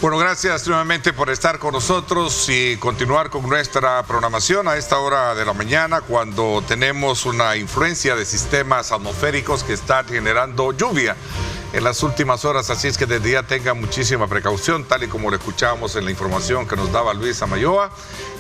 Bueno, gracias nuevamente por estar con nosotros y continuar con nuestra programación a esta hora de la mañana, cuando tenemos una influencia de sistemas atmosféricos que están generando lluvia en las últimas horas, así es que desde ya tengan muchísima precaución, tal y como lo escuchábamos en la información que nos daba Luis Amayoa.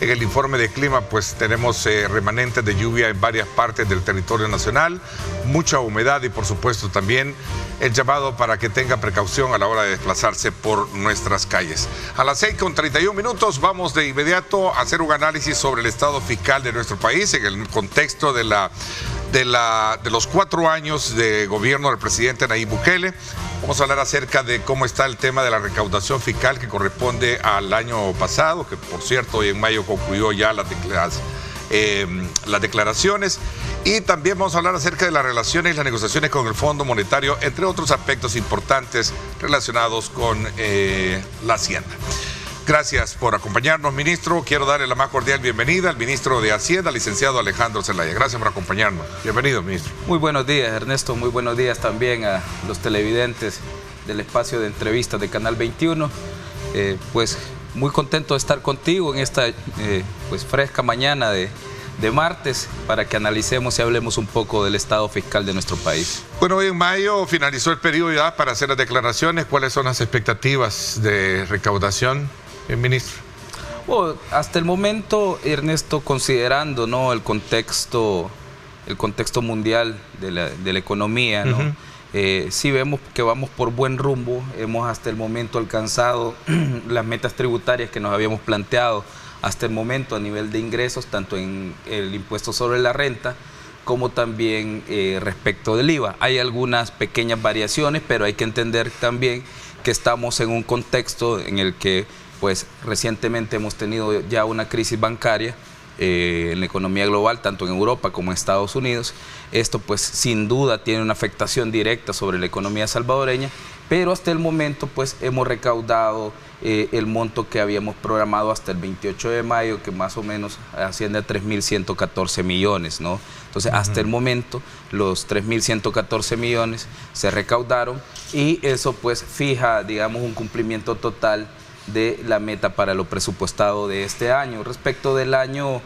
En el informe de clima, pues tenemos remanentes de lluvia en varias partes del territorio nacional, mucha humedad y por supuesto también el llamado para que tenga precaución a la hora de desplazarse por nuestras calles. A las 6:31 vamos de inmediato a hacer un análisis sobre el estado fiscal de nuestro país en el contexto de los 4 años de gobierno del presidente Nayib Bukele. Vamos a hablar acerca de cómo está el tema de la recaudación fiscal que corresponde al año pasado, que por cierto hoy en mayo concluyó ya las declaraciones. Y también vamos a hablar acerca de las relaciones y las negociaciones con el Fondo Monetario, entre otros aspectos importantes relacionados con la Hacienda. Gracias por acompañarnos, ministro. Quiero darle la más cordial bienvenida al ministro de Hacienda, licenciado Alejandro Zelaya. Gracias por acompañarnos. Bienvenido, ministro. Muy buenos días, Ernesto. Muy buenos días también a los televidentes del espacio de entrevistas de Canal 21. Pues muy contento de estar contigo en esta pues fresca mañana de martes, para que analicemos y hablemos un poco del estado fiscal de nuestro país. Bueno, hoy en mayo finalizó el periodo ya para hacer las declaraciones. ¿Cuáles son las expectativas de recaudación, ministro? Bueno, hasta el momento, Ernesto, considerando, ¿no?, el contexto mundial de la economía, ¿no? Sí vemos que vamos por buen rumbo. Hemos hasta el momento alcanzado las metas tributarias que nos habíamos planteado hasta el momento a nivel de ingresos, tanto en el impuesto sobre la renta como también respecto del IVA. Hay algunas pequeñas variaciones, pero hay que entender también que estamos en un contexto en el que pues recientemente hemos tenido ya una crisis bancaria en la economía global, tanto en Europa como en Estados Unidos. Esto pues sin duda tiene una afectación directa sobre la economía salvadoreña, pero hasta el momento pues hemos recaudado el monto que habíamos programado hasta el 28 de mayo, que más o menos asciende a 3.114 millones, ¿no? Entonces, hasta el momento, los 3.114 millones se recaudaron y eso pues fija, digamos, un cumplimiento total de la meta para lo presupuestado de este año. Respecto del año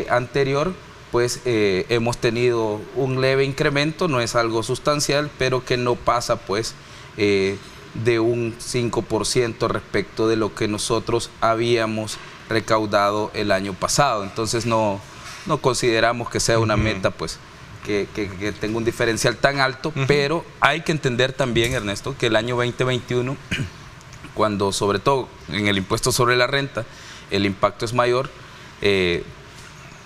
anterior, pues hemos tenido un leve incremento, no es algo sustancial, pero que no pasa pues de un 5% respecto de lo que nosotros habíamos recaudado el año pasado. Entonces no consideramos que sea una meta pues que tenga un diferencial tan alto, pero hay que entender también, Ernesto, que el año 2021, cuando sobre todo en el impuesto sobre la renta el impacto es mayor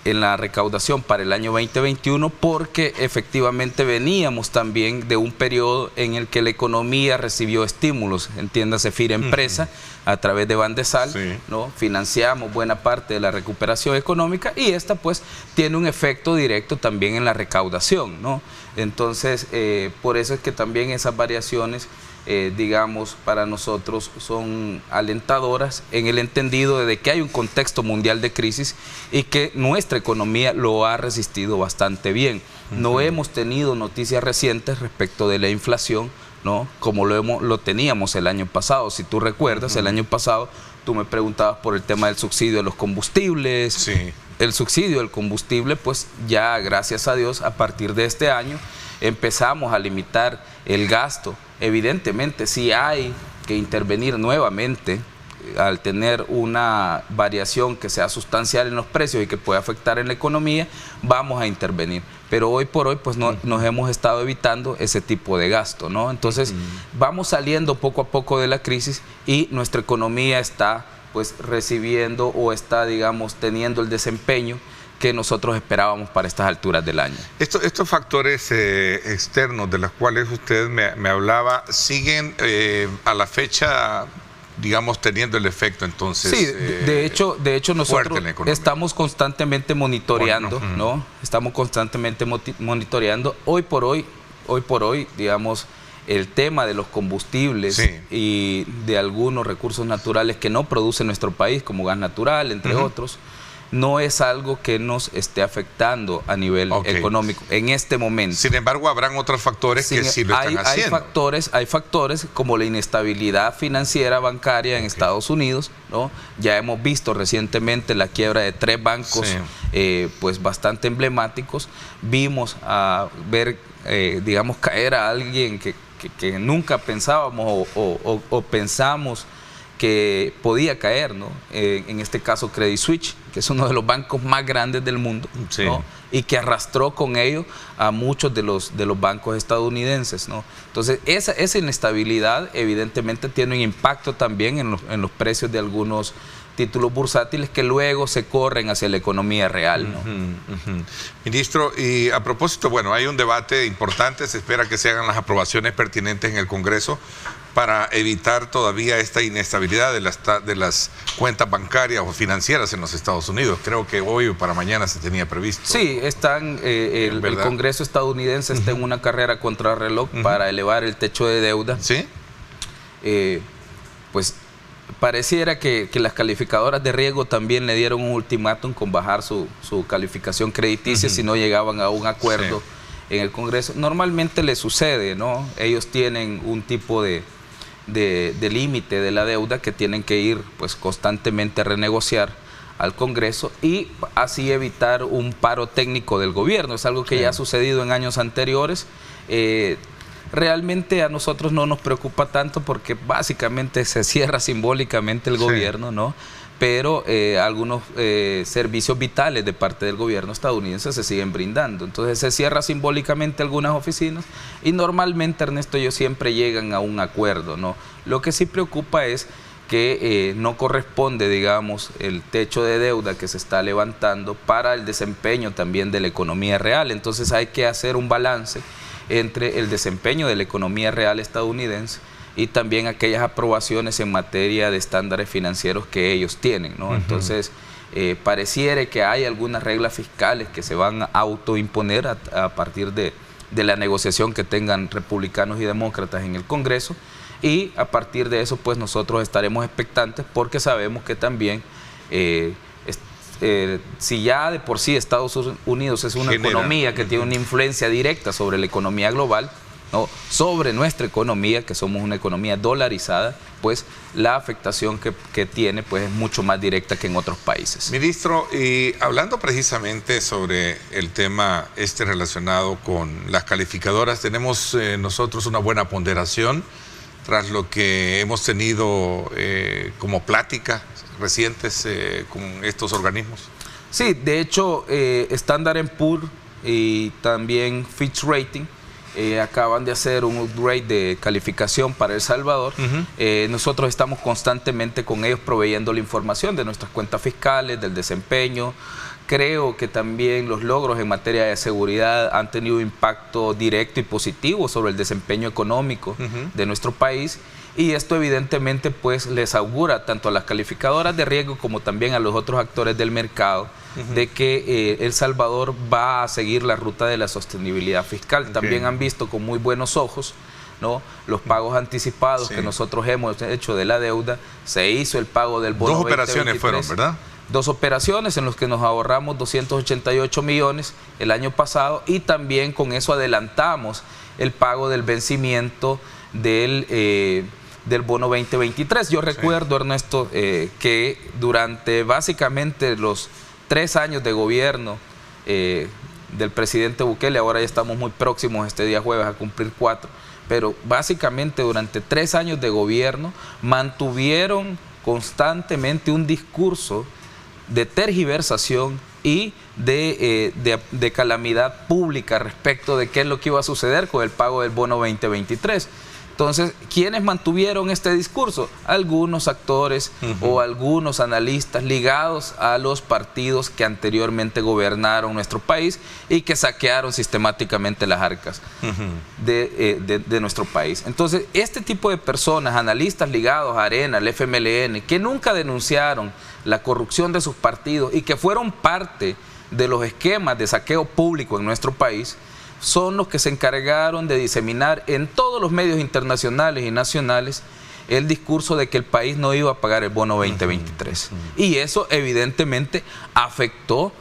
en la recaudación para el año 2021, porque efectivamente veníamos también de un periodo en el que la economía recibió estímulos, entiéndase FIRA Empresa, a través de Bandesal, sí, ¿no? Financiamos buena parte de la recuperación económica y esta pues tiene un efecto directo también en la recaudación, ¿no? Entonces, por eso es que también esas variaciones digamos, para nosotros son alentadoras en el entendido de que hay un contexto mundial de crisis y que nuestra economía lo ha resistido bastante bien. No hemos tenido noticias recientes respecto de la inflación, ¿no?, como lo teníamos el año pasado. Si tú recuerdas, el año pasado tú me preguntabas por el tema del subsidio de los combustibles. Sí. El subsidio del combustible, pues ya gracias a Dios, a partir de este año empezamos a limitar el gasto. Evidentemente, sí hay que intervenir nuevamente al tener una variación que sea sustancial en los precios y que pueda afectar en la economía, vamos a intervenir. Pero hoy por hoy pues nos hemos estado evitando ese tipo de gasto, ¿no? Entonces vamos saliendo poco a poco de la crisis y nuestra economía está pues recibiendo o está, digamos, teniendo el desempeño que nosotros esperábamos para estas alturas del año. Estos factores externos de los cuales usted me hablaba, ¿siguen a la fecha, digamos, teniendo el efecto entonces? Sí, de hecho nosotros estamos constantemente monitoreando, ¿no? Estamos constantemente monitoreando. Hoy por hoy, digamos, el tema de los combustibles, sí, y de algunos recursos naturales que no produce nuestro país, como gas natural, entre otros, no es algo que nos esté afectando a nivel económico en este momento. Sin embargo, habrán otros factores que sí lo están haciendo. Hay factores como la inestabilidad financiera bancaria en Estados Unidos, ¿no? Ya hemos visto recientemente la quiebra de 3 bancos pues bastante emblemáticos. Vimos digamos, caer a alguien que nunca pensábamos o pensamos que podía caer, ¿no? En este caso Credit Suisse, que es uno de los bancos más grandes del mundo, ¿no? Y que arrastró con ello a muchos de los bancos estadounidenses, ¿no? Entonces esa inestabilidad evidentemente tiene un impacto también en los precios de algunos títulos bursátiles que luego se corren hacia la economía real, ¿no? Ministro, y a propósito, bueno, hay un debate importante, se espera que se hagan las aprobaciones pertinentes en el Congreso para evitar todavía esta inestabilidad de las cuentas bancarias o financieras en los Estados Unidos. Creo que hoy o para mañana se tenía previsto. Sí, el Congreso estadounidense está en una carrera contra reloj para elevar el techo de deuda. ¿Sí? Pues pareciera que las calificadoras de riesgo también le dieron un ultimátum con bajar su calificación crediticia si no llegaban a un acuerdo en el Congreso. Normalmente le sucede, ¿no? Ellos tienen un tipo de límite de la deuda que tienen que ir pues constantemente a renegociar al Congreso y así evitar un paro técnico del gobierno. Es algo que ya ha sucedido en años anteriores. Realmente a nosotros no nos preocupa tanto porque básicamente se cierra simbólicamente el gobierno, ¿no? Pero algunos servicios vitales de parte del gobierno estadounidense se siguen brindando. Entonces se cierra simbólicamente algunas oficinas y normalmente, Ernesto, ellos siempre llegan a un acuerdo, ¿no? Lo que sí preocupa es que no corresponde, digamos, el techo de deuda que se está levantando para el desempeño también de la economía real. Entonces hay que hacer un balance entre el desempeño de la economía real estadounidense y también aquellas aprobaciones en materia de estándares financieros que ellos tienen, ¿no? Entonces, pareciera que hay algunas reglas fiscales que se van a autoimponer a partir de la negociación que tengan republicanos y demócratas en el Congreso, y a partir de eso, pues nosotros estaremos expectantes porque sabemos que también si ya de por sí Estados Unidos es una economía que tiene una influencia directa sobre la economía global, ¿no? Sobre nuestra economía, que somos una economía dolarizada, pues la afectación que tiene pues es mucho más directa que en otros países. Ministro, y hablando precisamente sobre el tema relacionado con las calificadoras, tenemos nosotros una buena ponderación tras lo que hemos tenido como pláticas recientes con estos organismos. Sí, de hecho Standard & Poor's y también Fitch Rating acaban de hacer un upgrade de calificación para El Salvador. Nosotros estamos constantemente con ellos proveyendo la información de nuestras cuentas fiscales, del desempeño. Creo que también los logros en materia de seguridad han tenido impacto directo y positivo sobre el desempeño económico de nuestro país. Y esto evidentemente pues les augura tanto a las calificadoras de riesgo como también a los otros actores del mercado de que El Salvador va a seguir la ruta de la sostenibilidad fiscal. También han visto con muy buenos ojos, ¿no?, los pagos anticipados que nosotros hemos hecho de la deuda. Se hizo el pago del bono 2 operaciones 2023, fueron, ¿verdad? 2 operaciones en las que nos ahorramos 288 millones el año pasado, y también con eso adelantamos el pago del vencimiento del bono 2023. Yo recuerdo, Ernesto, que durante básicamente los 3 años de gobierno del presidente Bukele, ahora ya estamos muy próximos este día jueves a cumplir 4, pero básicamente durante 3 años de gobierno mantuvieron constantemente un discurso de tergiversación y de calamidad pública respecto de qué es lo que iba a suceder con el pago del bono 2023. Entonces, ¿quiénes mantuvieron este discurso? Algunos actores o algunos analistas ligados a los partidos que anteriormente gobernaron nuestro país y que saquearon sistemáticamente las arcas de nuestro país. Entonces, este tipo de personas, analistas ligados a Arena, al FMLN, que nunca denunciaron la corrupción de sus partidos y que fueron parte de los esquemas de saqueo público en nuestro país, son los que se encargaron de diseminar en todos los medios internacionales y nacionales el discurso de que el país no iba a pagar el bono 2023. Y eso evidentemente afectó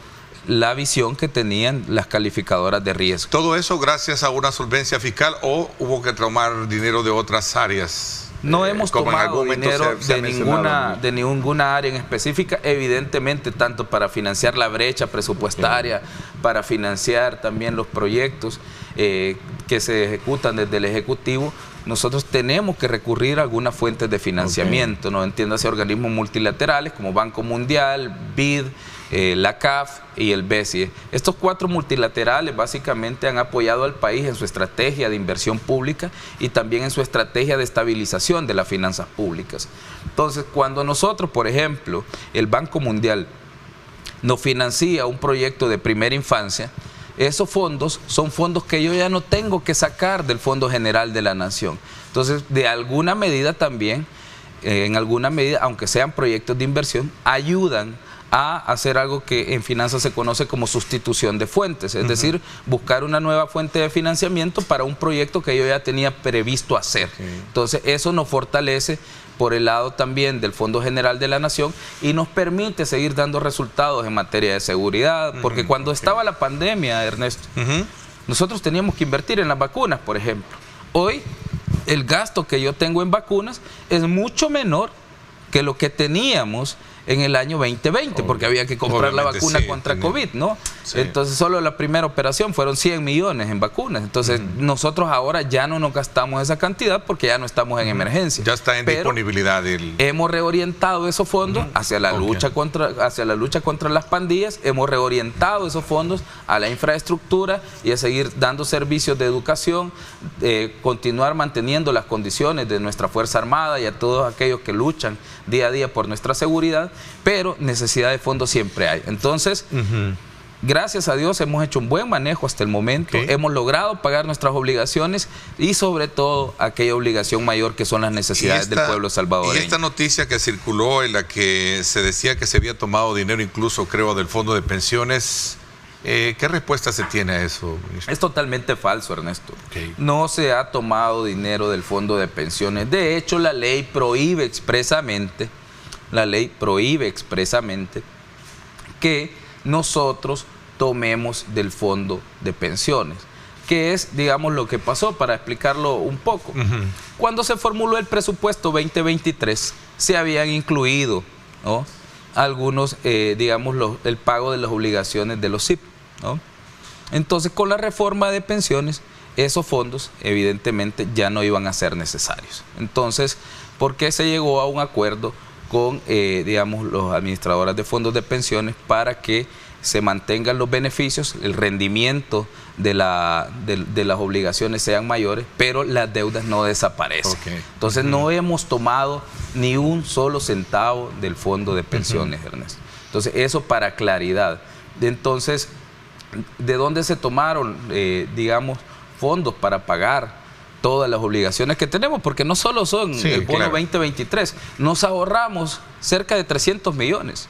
la visión que tenían las calificadoras de riesgo. ¿Todo eso gracias a una solvencia fiscal o hubo que tomar dinero de otras áreas? No hemos tomado dinero de ninguna área en específica, evidentemente tanto para financiar la brecha presupuestaria, para financiar también los proyectos que se ejecutan desde el Ejecutivo. Nosotros tenemos que recurrir a algunas fuentes de financiamiento, ¿no? Entiéndase organismos multilaterales como Banco Mundial, BID, la CAF y el BESIE. Estos 4 multilaterales básicamente han apoyado al país en su estrategia de inversión pública y también en su estrategia de estabilización de las finanzas públicas. Entonces, cuando nosotros, por ejemplo, el Banco Mundial nos financia un proyecto de primera infancia, esos fondos son fondos que yo ya no tengo que sacar del Fondo General de la Nación. Entonces, de alguna medida también, en alguna medida, aunque sean proyectos de inversión, ayudan a hacer algo que en finanzas se conoce como sustitución de fuentes, es decir, buscar una nueva fuente de financiamiento para un proyecto que yo ya tenía previsto hacer. Entonces, eso nos fortalece por el lado también del Fondo General de la Nación y nos permite seguir dando resultados en materia de seguridad, porque cuando estaba la pandemia, Ernesto, nosotros teníamos que invertir en las vacunas, por ejemplo. Hoy, el gasto que yo tengo en vacunas es mucho menor que lo que teníamos en el año 2020, porque había que comprar la vacuna contra COVID, ¿no? Sí. Entonces, solo la primera operación fueron 100 millones en vacunas. Entonces, nosotros ahora ya no nos gastamos esa cantidad porque ya no estamos en emergencia. Ya está en disponibilidad. Hemos reorientado esos fondos hacia la lucha contra las pandillas, hemos reorientado esos fondos a la infraestructura y a seguir dando servicios de educación, continuar manteniendo las condiciones de nuestra Fuerza Armada y a todos aquellos que luchan día a día por nuestra seguridad, pero necesidad de fondos siempre hay. Entonces, gracias a Dios hemos hecho un buen manejo hasta el momento, hemos logrado pagar nuestras obligaciones y sobre todo aquella obligación mayor que son las necesidades del pueblo salvadoreño. Y esta noticia que circuló en la que se decía que se había tomado dinero incluso creo del fondo de pensiones, ¿qué respuesta se tiene a eso, ministro? Es totalmente falso, Ernesto. No se ha tomado dinero del fondo de pensiones. De hecho, la ley prohíbe expresamente que nosotros tomemos del fondo de pensiones, que es, digamos, lo que pasó, para explicarlo un poco. Cuando se formuló el presupuesto 2023, se habían incluido, ¿no?, algunos, digamos, el pago de las obligaciones de los CIP, ¿no? Entonces, con la reforma de pensiones, esos fondos, evidentemente, ya no iban a ser necesarios. Entonces, ¿por qué se llegó a un acuerdo con, digamos, los administradores de fondos de pensiones para que se mantengan los beneficios, el rendimiento de las obligaciones sean mayores, pero las deudas no desaparecen? Entonces, no hemos tomado ni un solo centavo del fondo de pensiones, Ernesto. Entonces, eso para claridad. Entonces, ¿de dónde se tomaron, digamos, fondos para pagar todas las obligaciones que tenemos? Porque no solo son el bono 2023, nos ahorramos cerca de 300 millones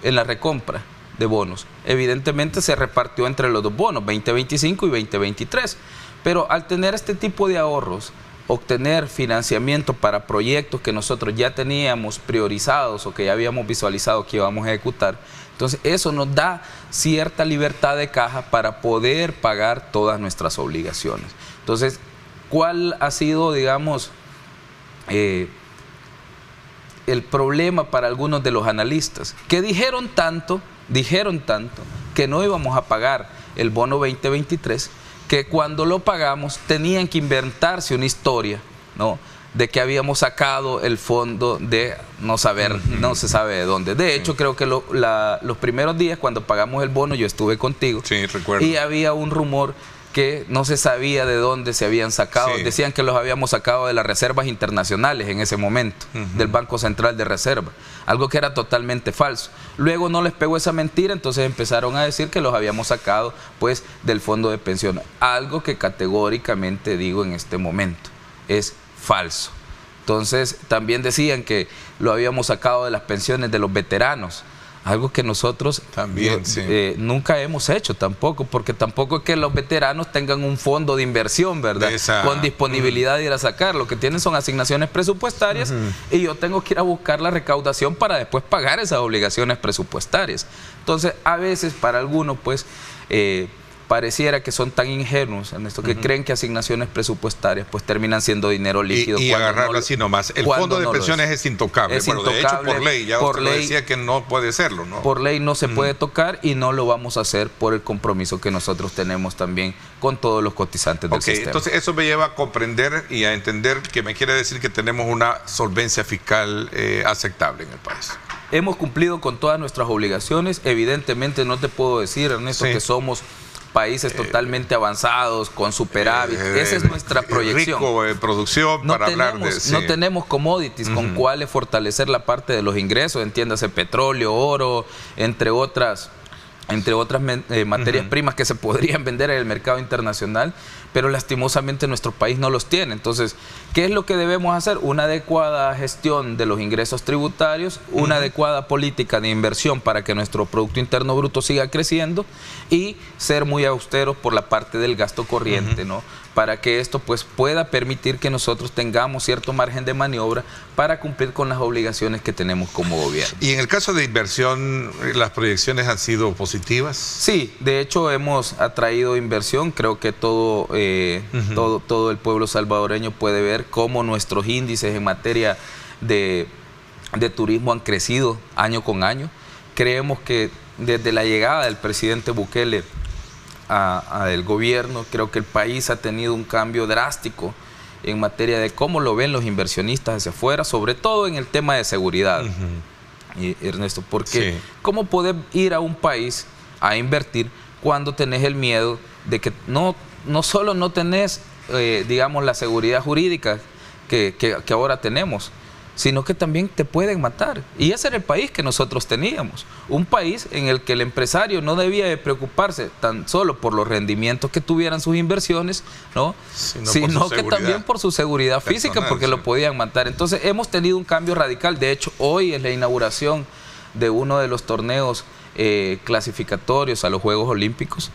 en la recompra de bonos. Evidentemente se repartió entre los dos bonos, 2025 y 2023, pero al tener este tipo de ahorros, obtener financiamiento para proyectos que nosotros ya teníamos priorizados o que ya habíamos visualizado que íbamos a ejecutar, entonces eso nos da cierta libertad de caja para poder pagar todas nuestras obligaciones. Entonces, ¿cuál ha sido, digamos, el problema para algunos de los analistas? Que dijeron tanto que no íbamos a pagar el bono 2023, que cuando lo pagamos tenían que inventarse una historia, ¿no?, de que habíamos sacado el fondo de no se sabe de dónde. De hecho, creo que los primeros días cuando pagamos el bono, yo estuve contigo. Sí, recuerdo. Y había un rumor que no se sabía de dónde se habían sacado. Decían que los habíamos sacado de las reservas internacionales en ese momento, del Banco Central de Reserva, algo que era totalmente falso. Luego no les pegó esa mentira, entonces empezaron a decir que los habíamos sacado, pues, del fondo de pensiones, algo que categóricamente digo en este momento es falso. Entonces también decían que lo habíamos sacado de las pensiones de los veteranos. Algo que nosotros también nunca hemos hecho tampoco, porque tampoco es que los veteranos tengan un fondo de inversión, ¿verdad? Con disponibilidad de ir a sacar. Lo que tienen son asignaciones presupuestarias y yo tengo que ir a buscar la recaudación para después pagar esas obligaciones presupuestarias. Entonces, a veces para algunos, pues, pareciera que son tan ingenuos en esto, que creen que asignaciones presupuestarias pues terminan siendo dinero líquido. Y agarrarlo así nomás. El fondo de pensiones es intocable. De hecho, por ley, ya usted lo decía que no puede serlo, ¿no? Por ley no se puede tocar y no lo vamos a hacer por el compromiso que nosotros tenemos también con todos los cotizantes del sistema. Entonces eso me lleva a comprender y a entender que me quiere decir que tenemos una solvencia fiscal aceptable en el país. Hemos cumplido con todas nuestras obligaciones. Evidentemente no te puedo decir, Ernesto, que somos países totalmente avanzados, con superávit. Esa es nuestra proyección. Rico en producción, no para hablar de... No tenemos commodities con cuales fortalecer la parte de los ingresos, entiéndase petróleo, oro, entre otras materias primas que se podrían vender en el mercado internacional, pero lastimosamente nuestro país no los tiene. Entonces, ¿qué es lo que debemos hacer? Una adecuada gestión de los ingresos tributarios, una adecuada política de inversión para que nuestro Producto Interno Bruto siga creciendo y ser muy austeros por la parte del gasto corriente, ¿no? Para que esto pues pueda permitir que nosotros tengamos cierto margen de maniobra para cumplir con las obligaciones que tenemos como gobierno. Y en el caso de inversión, ¿las proyecciones han sido positivas? Sí, de hecho hemos atraído inversión. Creo que todo el pueblo salvadoreño puede ver cómo nuestros índices en materia de turismo han crecido año con año. Creemos que desde la llegada del presidente Bukele al gobierno, creo que el país ha tenido un cambio drástico en materia de cómo lo ven los inversionistas hacia afuera, sobre todo en el tema de seguridad, Ernesto, porque ¿cómo poder ir a un país a invertir cuando tenés el miedo de que no solo no tenés, digamos, la seguridad jurídica que ahora tenemos, sino que también te pueden matar? Y ese era el país que nosotros teníamos, un país en el que el empresario no debía de preocuparse tan solo por los rendimientos que tuvieran sus inversiones, ¿no? sino que también por su seguridad física, porque lo podían matar. Entonces hemos tenido un cambio radical. De hecho, hoy es la inauguración de uno de los torneos clasificatorios a los Juegos Olímpicos,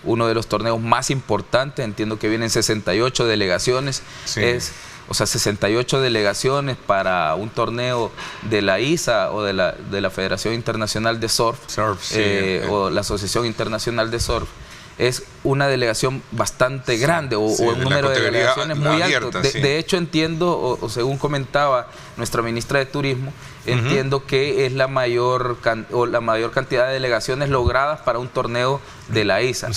uno de los torneos más importantes. Entiendo que vienen 68 delegaciones, 68 delegaciones para un torneo de la ISA o de la Federación Internacional de Surf, o la Asociación Internacional de Surf. Es una delegación bastante grande, o un número de delegaciones muy alto. De hecho, entiendo, o según comentaba nuestra ministra de Turismo, entiendo que es la mayor cantidad de delegaciones logradas para un torneo de la ISA.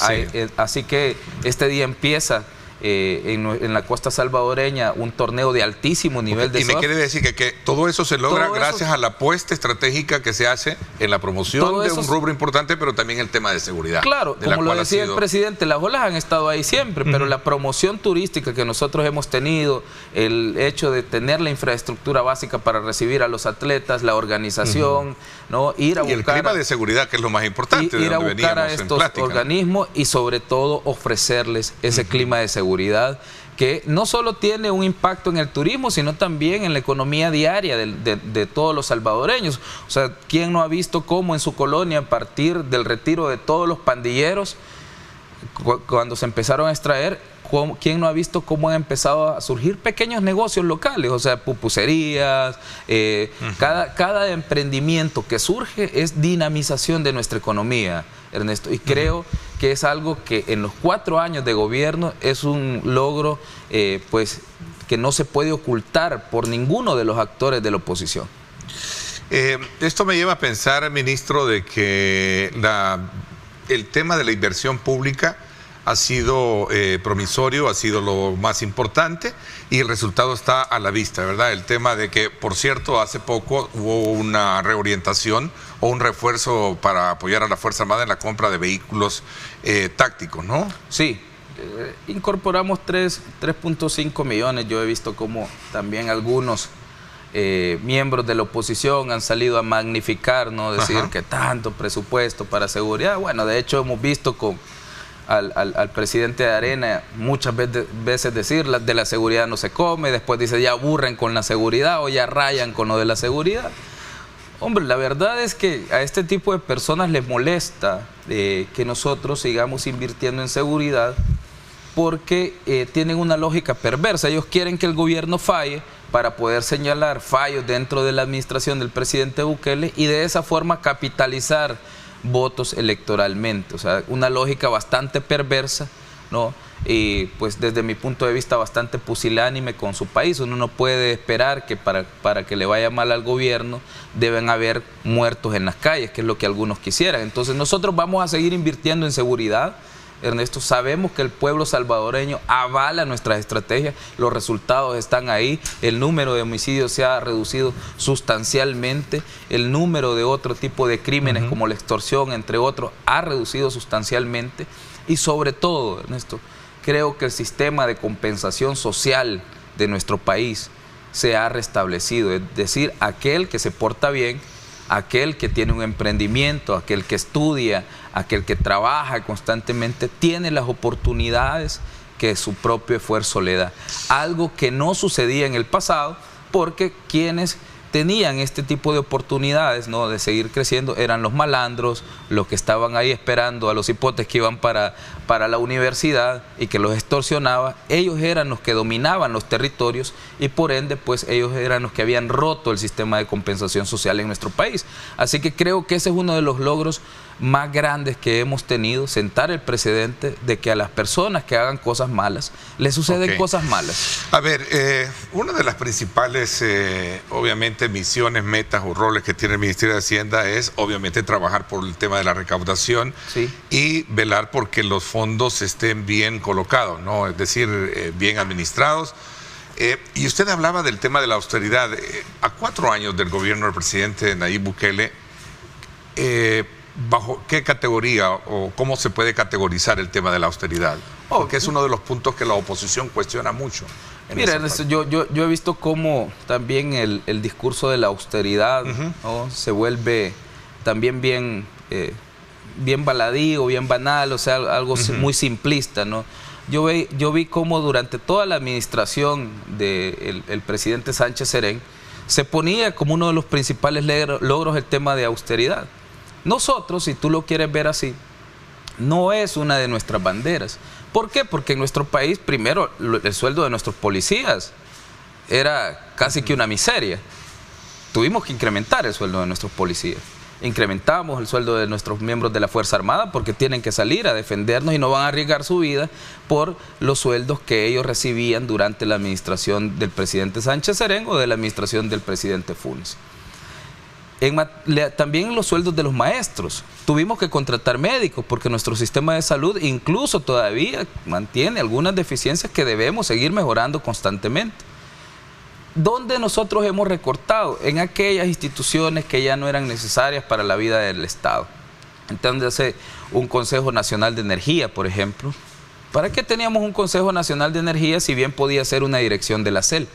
Así que este día empieza en la costa salvadoreña un torneo de altísimo nivel de surf. Y me quiere decir que todo eso se logra gracias a la apuesta estratégica que se hace en la promoción de un rubro importante, pero también el tema de seguridad. Claro, como lo decía el presidente, las olas han estado ahí siempre, pero la promoción turística que nosotros hemos tenido, el hecho de tener la infraestructura básica para recibir a los atletas, la organización, ¿no? Ir a buscar, el clima de seguridad, que es lo más importante, ir a buscar a estos organismos y sobre todo ofrecerles ese clima de seguridad que no solo tiene un impacto en el turismo, sino también en la economía diaria de todos los salvadoreños. O sea, ¿quién no ha visto cómo en su colonia, a partir del retiro de todos los pandilleros, cuando se empezaron a extraer, quién no ha visto cómo han empezado a surgir pequeños negocios locales? O sea, pupuserías, cada emprendimiento que surge es dinamización de nuestra economía, Ernesto, y creo que es algo que en los 4 años de gobierno es un logro pues que no se puede ocultar por ninguno de los actores de la oposición. Esto me lleva a pensar, ministro, de que el tema de la inversión pública ha sido promisorio, ha sido lo más importante y el resultado está a la vista, ¿verdad? El tema de que, por cierto, hace poco hubo una reorientación o un refuerzo para apoyar a la Fuerza Armada en la compra de vehículos tácticos, ¿no? Sí, incorporamos 3.5 millones. Yo he visto como también algunos miembros de la oposición han salido a magnificar, ¿no? Decir que tanto presupuesto para seguridad. Bueno, de hecho hemos visto al presidente de Arena muchas veces decir de la seguridad no se come, después dice ya aburren con la seguridad o ya rayan con lo de la seguridad. Hombre, la verdad es que a este tipo de personas les molesta que nosotros sigamos invirtiendo en seguridad porque tienen una lógica perversa. Ellos quieren que el gobierno falle para poder señalar fallos dentro de la administración del presidente Bukele y de esa forma capitalizar votos electoralmente. O sea, una lógica bastante perversa, ¿no? Y pues desde mi punto de vista bastante pusilánime con su país. Uno no puede esperar que para que le vaya mal al gobierno deben haber muertos en las calles, que es lo que algunos quisieran. Entonces nosotros vamos a seguir invirtiendo en seguridad. Ernesto, sabemos que el pueblo salvadoreño avala nuestras estrategias, los resultados están ahí, el número de homicidios se ha reducido sustancialmente, el número de otro tipo de crímenes como la extorsión, entre otros, ha reducido sustancialmente y sobre todo, Ernesto, creo que el sistema de compensación social de nuestro país se ha restablecido, es decir, aquel que se porta bien, aquel que tiene un emprendimiento, aquel que estudia, aquel que trabaja constantemente, tiene las oportunidades que su propio esfuerzo le da. Algo que no sucedía en el pasado, porque quienes tenían este tipo de oportunidades, ¿no?, de seguir creciendo eran los malandros, los que estaban ahí esperando a los hipotes que iban para la universidad y que los extorsionaba. Ellos eran los que dominaban los territorios y por ende pues ellos eran los que habían roto el sistema de compensación social en nuestro país. Así que creo que ese es uno de los logros más grandes que hemos tenido, sentar el precedente de que a las personas que hagan cosas malas les suceden cosas malas. A ver, una de las principales obviamente misiones, metas o roles que tiene el Ministerio de Hacienda es obviamente trabajar por el tema de la recaudación y velar porque los fondos estén bien colocados, ¿no? Es decir, bien administrados. Y usted hablaba del tema de la austeridad. A 4 años del gobierno del presidente Nayib Bukele, ¿bajo qué categoría o cómo se puede categorizar el tema de la austeridad? Porque es uno de los puntos que la oposición cuestiona mucho. Mira, Ernesto, yo he visto cómo también el discurso de la austeridad, ¿no?, se vuelve también bien baladío, bien banal, o sea, algo muy simplista, ¿no? Yo vi cómo durante toda la administración del presidente Sánchez Serén se ponía como uno de los principales logros el tema de austeridad. Nosotros, si tú lo quieres ver así, no es una de nuestras banderas. ¿Por qué? Porque en nuestro país, primero, el sueldo de nuestros policías era casi que una miseria. Tuvimos que incrementar el sueldo de nuestros policías. Incrementamos el sueldo de nuestros miembros de la Fuerza Armada porque tienen que salir a defendernos y no van a arriesgar su vida por los sueldos que ellos recibían durante la administración del presidente Sánchez Serén o de la administración del presidente Funes. También los sueldos de los maestros. Tuvimos que contratar médicos porque nuestro sistema de salud incluso todavía mantiene algunas deficiencias que debemos seguir mejorando constantemente. ¿Dónde nosotros hemos recortado? En aquellas instituciones que ya no eran necesarias para la vida del Estado. Entonces, un Consejo Nacional de Energía, por ejemplo. ¿Para qué teníamos un Consejo Nacional de Energía si bien podía ser una dirección de la CEL?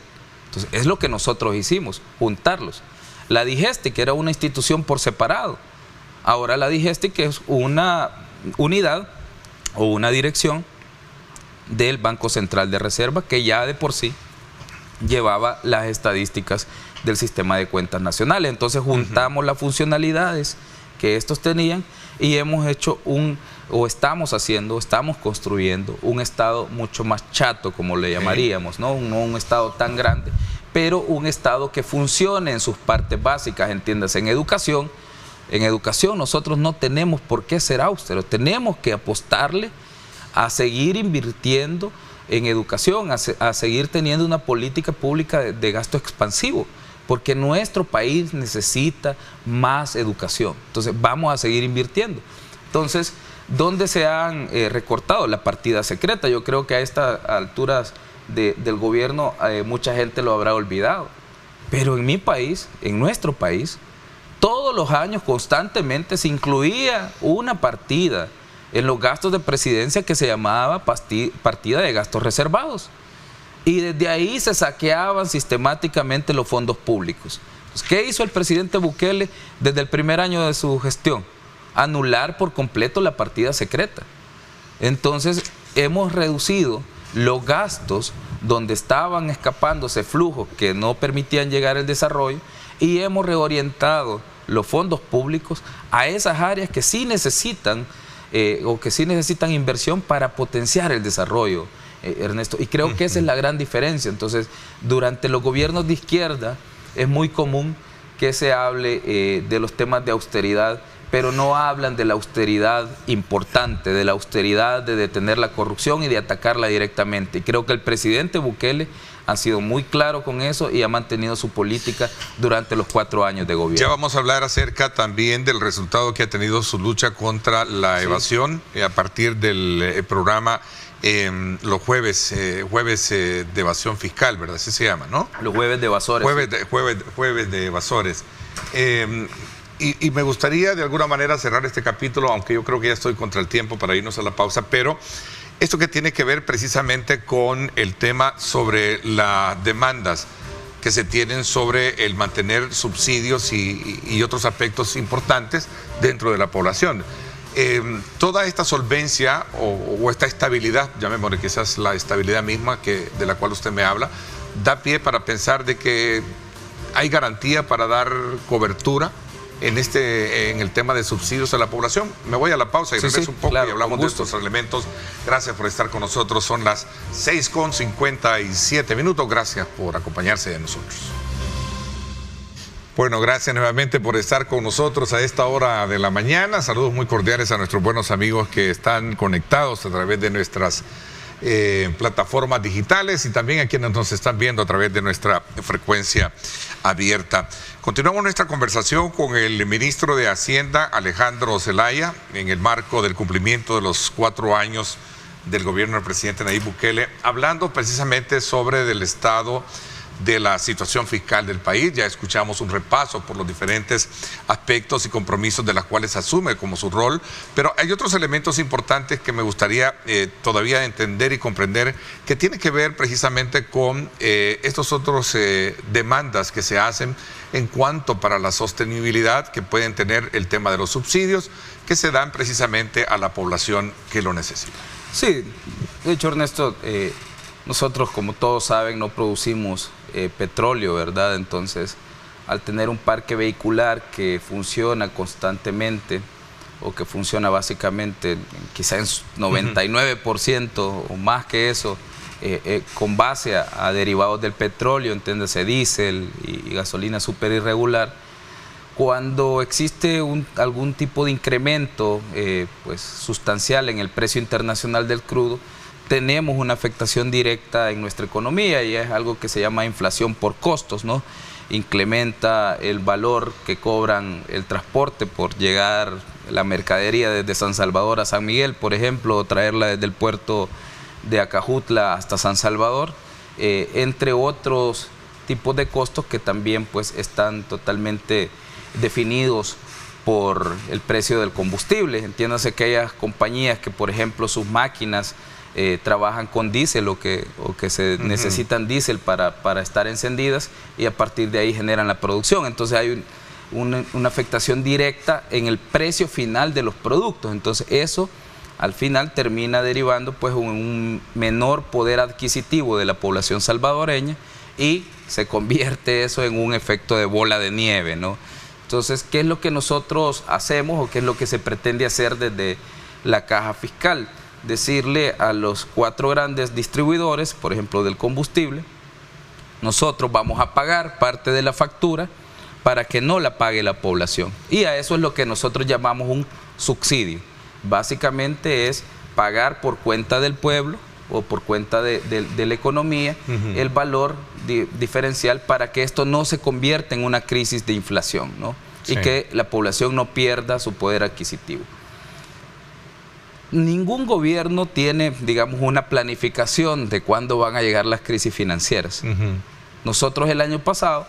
Entonces, es lo que nosotros hicimos, juntarlos. La DIGESTI, que era una institución por separado. Ahora la DIGESTI, que es una unidad o una dirección del Banco Central de Reserva, que ya de por sí llevaba las estadísticas del sistema de cuentas nacionales. Entonces juntamos las funcionalidades que estos tenían y hemos hecho estamos construyendo un Estado mucho más chato, como le llamaríamos, ¿no? No un Estado tan grande, pero un Estado que funcione en sus partes básicas, entiéndase, en educación. En educación nosotros no tenemos por qué ser austeros, tenemos que apostarle a seguir invirtiendo en educación, a seguir teniendo una política pública de gasto expansivo, porque nuestro país necesita más educación. Entonces vamos a seguir invirtiendo. Entonces, ¿dónde se han recortado? La partida secreta. Yo creo que a estas alturas del gobierno mucha gente lo habrá olvidado. Pero en mi país, en nuestro país, todos los años constantemente se incluía una partida en los gastos de presidencia que se llamaba partida de gastos reservados. Y desde ahí se saqueaban sistemáticamente los fondos públicos. Entonces, ¿qué hizo el presidente Bukele desde el primer año de su gestión? Anular por completo la partida secreta. Entonces, hemos reducido los gastos donde estaban escapándose flujos que no permitían llegar al desarrollo y hemos reorientado los fondos públicos a esas áreas que sí necesitan inversión para potenciar el desarrollo, Ernesto. Y creo que esa es la gran diferencia. Entonces, durante los gobiernos de izquierda es muy común que se hable de los temas de austeridad, pero no hablan de la austeridad importante, de la austeridad de detener la corrupción y de atacarla directamente. Y creo que el presidente Bukele ha sido muy claro con eso y ha mantenido su política durante los 4 años de gobierno. Ya vamos a hablar acerca también del resultado que ha tenido su lucha contra la evasión a partir del programa los jueves de evasión fiscal, ¿verdad? Así se llama, ¿no? Los jueves de evasores. Jueves de evasores. Y me gustaría de alguna manera cerrar este capítulo, aunque yo creo que ya estoy contra el tiempo para irnos a la pausa, pero esto que tiene que ver precisamente con el tema sobre las demandas que se tienen sobre el mantener subsidios y otros aspectos importantes dentro de la población. Toda esta solvencia o esta estabilidad, llamémosle quizás la estabilidad misma de la cual usted me habla, da pie para pensar de que hay garantía para dar cobertura en el tema de subsidios a la población. Me voy a la pausa y regreso un poco, claro, y hablamos de estos elementos. Gracias por estar con nosotros. Son las 6:57. Gracias por acompañarse de nosotros. Bueno, gracias nuevamente por estar con nosotros a esta hora de la mañana. Saludos muy cordiales a nuestros buenos amigos que están conectados a través de nuestras plataformas digitales y también a quienes nos están viendo a través de nuestra frecuencia abierta. Continuamos nuestra conversación con el ministro de Hacienda, Alejandro Zelaya, en el marco del cumplimiento de los 4 años del gobierno del presidente Nayib Bukele, hablando precisamente sobre el estado de la situación fiscal del país. Ya escuchamos un repaso por los diferentes aspectos y compromisos de los cuales asume como su rol, pero hay otros elementos importantes que me gustaría todavía entender y comprender, que tienen que ver precisamente con estos otros demandas que se hacen en cuanto para la sostenibilidad que pueden tener el tema de los subsidios que se dan precisamente a la población que lo necesita. Sí, de hecho, Ernesto, nosotros, como todos saben, no producimos petróleo, ¿verdad? Entonces, al tener un parque vehicular que funciona constantemente o que funciona básicamente quizá en 99% o más que eso, con base a derivados del petróleo, entiéndase diésel y gasolina súper irregular, cuando existe algún tipo de incremento pues sustancial en el precio internacional del crudo, tenemos una afectación directa en nuestra economía y es algo que se llama inflación por costos, ¿no? Incrementa el valor que cobran el transporte por llegar la mercadería desde San Salvador a San Miguel, por ejemplo, o traerla desde el puerto de Acajutla hasta San Salvador, entre otros tipos de costos que también pues están totalmente definidos por el precio del combustible. Entiéndase que aquellas compañías que, por ejemplo, sus máquinas trabajan con diésel o que se necesitan diésel para estar encendidas y a partir de ahí generan la producción. Entonces hay una afectación directa en el precio final de los productos. Entonces eso al final termina derivando pues un menor poder adquisitivo de la población salvadoreña y se convierte eso en un efecto de bola de nieve, ¿no? Entonces, ¿qué es lo que nosotros hacemos o qué es lo que se pretende hacer desde la caja fiscal? Decirle a los 4 grandes distribuidores, por ejemplo, del combustible, nosotros vamos a pagar parte de la factura para que no la pague la población. Y a eso es lo que nosotros llamamos un subsidio. Básicamente es pagar por cuenta del pueblo o por cuenta de la economía el valor diferencial para que esto no se convierta en una crisis de inflación, ¿no? Sí. Y que la población no pierda su poder adquisitivo. Ningún gobierno tiene, digamos, una planificación de cuándo van a llegar las crisis financieras. Nosotros el año pasado,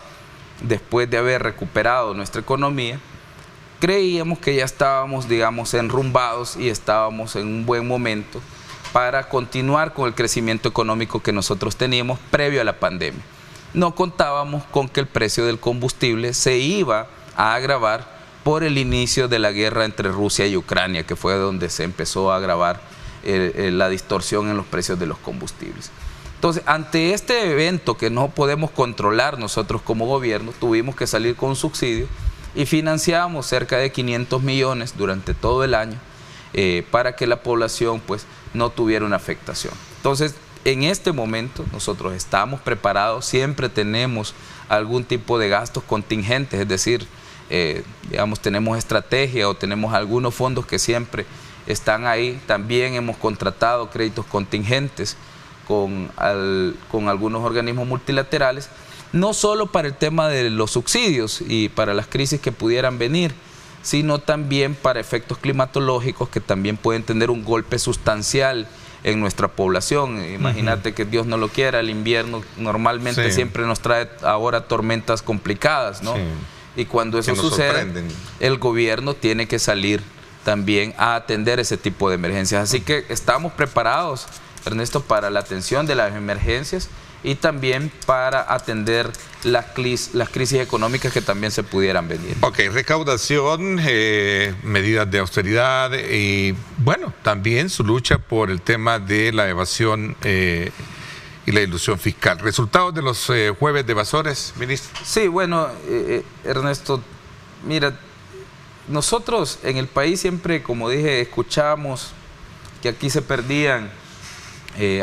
después de haber recuperado nuestra economía, creíamos que ya estábamos, digamos, enrumbados y estábamos en un buen momento para continuar con el crecimiento económico que nosotros teníamos previo a la pandemia. No contábamos con que el precio del combustible se iba a agravar por el inicio de la guerra entre Rusia y Ucrania, que fue donde se empezó a agravar la distorsión en los precios de los combustibles. Entonces, ante este evento que no podemos controlar nosotros como gobierno, tuvimos que salir con un subsidio y financiamos cerca de 500 millones durante todo el año para que la población pues no tuviera una afectación. Entonces, en este momento nosotros estamos preparados, siempre tenemos algún tipo de gastos contingentes, es decir, digamos, tenemos estrategia o tenemos algunos fondos que siempre están ahí. También hemos contratado créditos contingentes con algunos organismos multilaterales, no solo para el tema de los subsidios y para las crisis que pudieran venir, sino también para efectos climatológicos que también pueden tener un golpe sustancial en nuestra población. Imagínate que Dios no lo quiera, el invierno normalmente siempre nos trae ahora tormentas complicadas, ¿no? Y cuando eso sucede, el gobierno tiene que salir también a atender ese tipo de emergencias. Así que estamos preparados, Ernesto, para la atención de las emergencias y también para atender las crisis económicas que también se pudieran venir. Ok, recaudación, medidas de austeridad y, bueno, también su lucha por el tema de la evasión y la ilusión fiscal. ¿Resultados de los jueves de evasores, ministro? Sí, bueno, Ernesto, mira, nosotros en el país siempre, como dije, escuchamos que aquí se perdían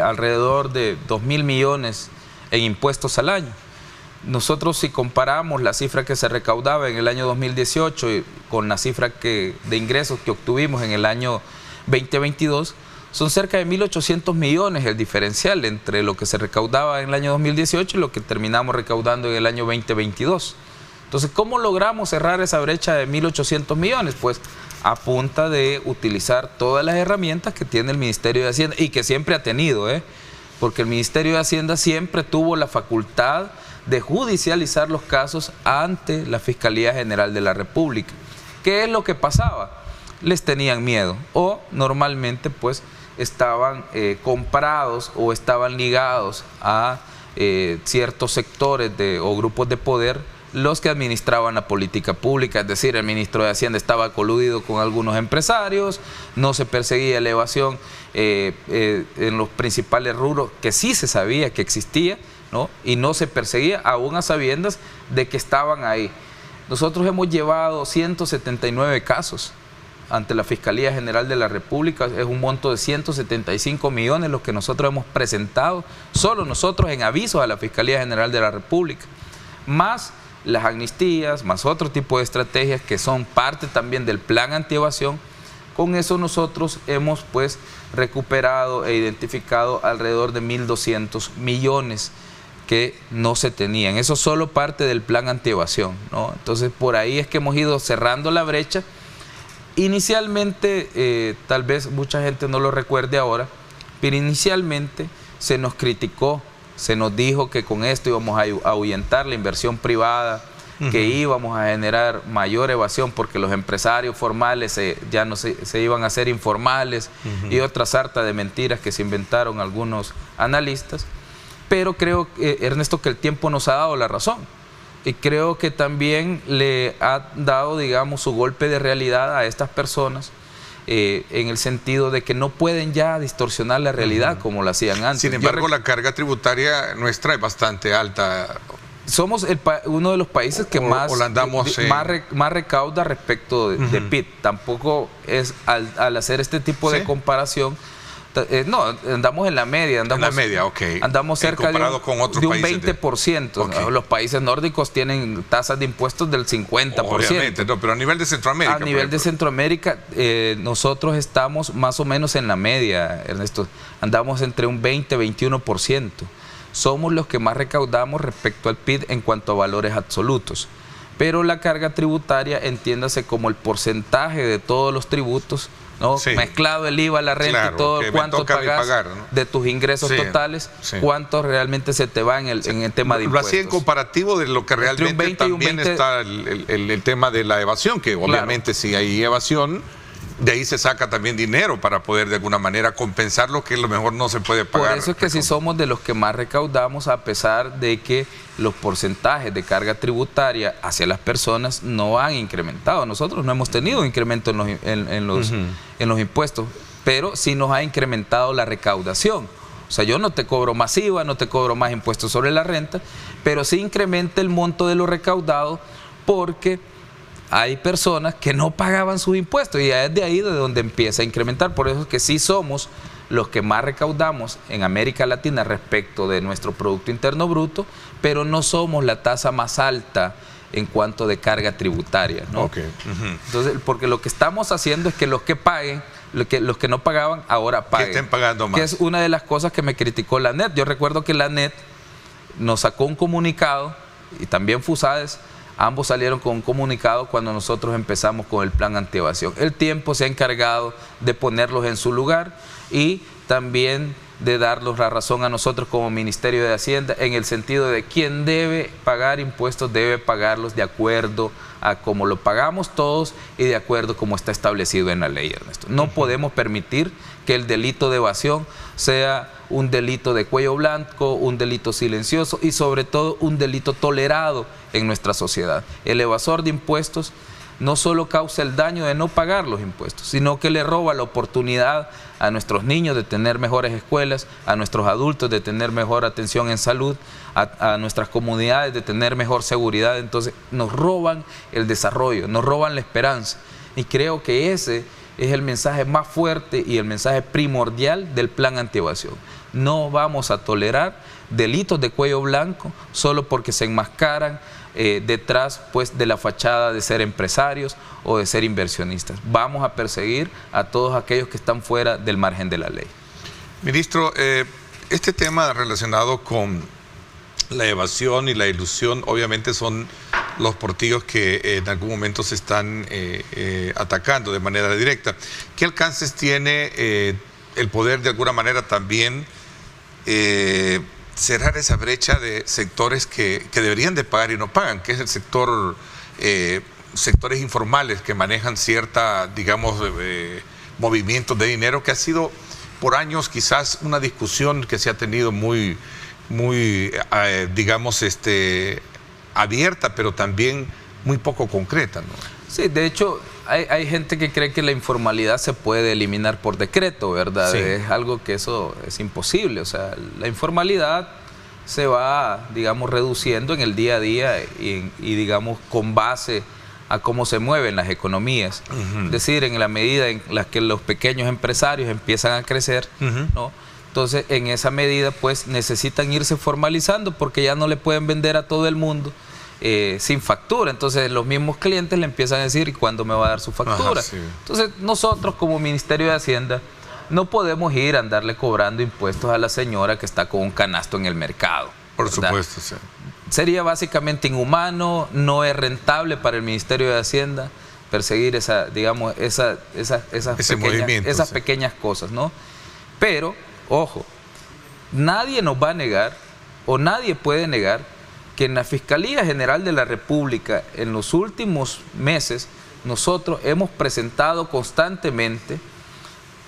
alrededor de 2.000 millones en impuestos al año. Nosotros, si comparamos la cifra que se recaudaba en el año 2018 con la cifra de ingresos que obtuvimos en el año 2022, son cerca de 1.800 millones el diferencial entre lo que se recaudaba en el año 2018 y lo que terminamos recaudando en el año 2022. Entonces, ¿cómo logramos cerrar esa brecha de 1.800 millones? Pues a punta de utilizar todas las herramientas que tiene el Ministerio de Hacienda y que siempre ha tenido, porque el Ministerio de Hacienda siempre tuvo la facultad de judicializar los casos ante la Fiscalía General de la República. ¿Qué es lo que pasaba? Les tenían miedo o normalmente pues estaban comprados o estaban ligados a ciertos sectores o grupos de poder los que administraban la política pública, es decir, el ministro de Hacienda estaba coludido con algunos empresarios, no se perseguía la evasión en los principales rubros que sí se sabía que existía, ¿no? Y no se perseguía aún a sabiendas de que estaban ahí. Nosotros hemos llevado 179 casos ante la Fiscalía General de la República, es un monto de 175 millones los que nosotros hemos presentado, solo nosotros en avisos a la Fiscalía General de la República, más las amnistías, más otro tipo de estrategias que son parte también del plan antievasión. Con eso nosotros hemos pues recuperado e identificado alrededor de 1.200 millones que no se tenían. Eso es solo parte del plan antievasión, ¿no? Entonces por ahí es que hemos ido cerrando la brecha. Inicialmente, tal vez mucha gente no lo recuerde ahora, pero inicialmente se nos criticó, se nos dijo que con esto íbamos a ahuyentar la inversión privada, que íbamos a generar mayor evasión porque los empresarios formales ya no se iban a hacer informales y otra sarta de mentiras que se inventaron algunos analistas. Pero creo, Ernesto, que el tiempo nos ha dado la razón y creo que también le ha dado, digamos, su golpe de realidad a estas personas, en el sentido de que no pueden ya distorsionar la realidad como lo hacían antes. Sin embargo, la carga tributaria nuestra es bastante alta. Somos uno de los países que más recauda respecto de PIB. Tampoco es al hacer este tipo de comparación, no, andamos en la media. Andamos cerca de un 20%. Okay. Los países nórdicos tienen tasas de impuestos del 50%. Obviamente, no, pero a nivel de Centroamérica. A nivel de Centroamérica, nosotros estamos más o menos en la media, Ernesto. Andamos entre un 20-21%. Somos los que más recaudamos respecto al PIB en cuanto a valores absolutos. Pero la carga tributaria, entiéndase como el porcentaje de todos los tributos, ¿no? Mezclado el IVA, la renta y todo, cuánto pagas ¿no? de tus ingresos totales, cuánto realmente se te va en el tema de impuestos. Lo hacía en comparativo de lo que realmente también está el tema de la evasión, que obviamente si hay evasión, de ahí se saca también dinero para poder de alguna manera compensar lo que a lo mejor no se puede pagar. Por eso es que si somos de los que más recaudamos, a pesar de que los porcentajes de carga tributaria hacia las personas no han incrementado. Nosotros no hemos tenido incremento en los impuestos, pero sí nos ha incrementado la recaudación. O sea, yo no te cobro más IVA, no te cobro más impuestos sobre la renta, pero sí incrementa el monto de lo recaudado porque hay personas que no pagaban sus impuestos y es de ahí de donde empieza a incrementar. Por eso es que sí somos los que más recaudamos en América Latina respecto de nuestro Producto Interno Bruto, pero no somos la tasa más alta en cuanto de carga tributaria, ¿no? Okay. Entonces, porque lo que estamos haciendo es que los que paguen, los que no pagaban, ahora paguen. Que estén pagando más. Que es una de las cosas que me criticó la ANET. Yo recuerdo que la ANET nos sacó un comunicado, y también FUSADES, ambos salieron con un comunicado cuando nosotros empezamos con el plan antievasión. El tiempo se ha encargado de ponerlos en su lugar y también de darnos la razón a nosotros como Ministerio de Hacienda en el sentido de quien debe pagar impuestos debe pagarlos de acuerdo a como lo pagamos todos y de acuerdo como está establecido en la ley, Ernesto. No podemos permitir que el delito de evasión sea un delito de cuello blanco, un delito silencioso y sobre todo un delito tolerado en nuestra sociedad. El evasor de impuestos no solo causa el daño de no pagar los impuestos, sino que le roba la oportunidad a nuestros niños de tener mejores escuelas, a nuestros adultos de tener mejor atención en salud, a nuestras comunidades de tener mejor seguridad. Entonces nos roban el desarrollo, nos roban la esperanza. Y creo que ese es el mensaje más fuerte y el mensaje primordial del plan antievasión. No vamos a tolerar delitos de cuello blanco solo porque se enmascaran detrás pues de la fachada de ser empresarios o de ser inversionistas. Vamos a perseguir a todos aquellos que están fuera del margen de la ley. Ministro, este tema relacionado con la evasión y la ilusión obviamente son los portillos que en algún momento se están atacando de manera directa. ¿Qué alcances tiene el poder de alguna manera también cerrar esa brecha de sectores que deberían de pagar y no pagan, que es el sector, sectores informales que manejan cierta, digamos, movimientos de dinero, que ha sido por años quizás una discusión que se ha tenido muy digamos, abierta, pero también muy poco concreta, ¿no? Sí, de hecho, hay gente que cree que la informalidad se puede eliminar por decreto, ¿verdad? Sí. Es algo que eso es imposible. O sea, la informalidad se va, digamos, reduciendo en el día a día y digamos, con base a cómo se mueven las economías. Es decir, en la medida en la que los pequeños empresarios empiezan a crecer, ¿no? Entonces, en esa medida, pues, necesitan irse formalizando porque ya no le pueden vender a todo el mundo sin factura. Entonces los mismos clientes le empiezan a decir, ¿y cuándo me va a dar su factura? Sí. Entonces nosotros como Ministerio de Hacienda no podemos ir a andarle cobrando impuestos a la señora que está con un canasto en el mercado. Por supuesto, sí. Sería básicamente inhumano, no es rentable para el Ministerio de Hacienda perseguir esas pequeñas cosas, ¿no? Pero, ojo, nadie nos va a negar o nadie puede negar que en la Fiscalía General de la República en los últimos meses nosotros hemos presentado constantemente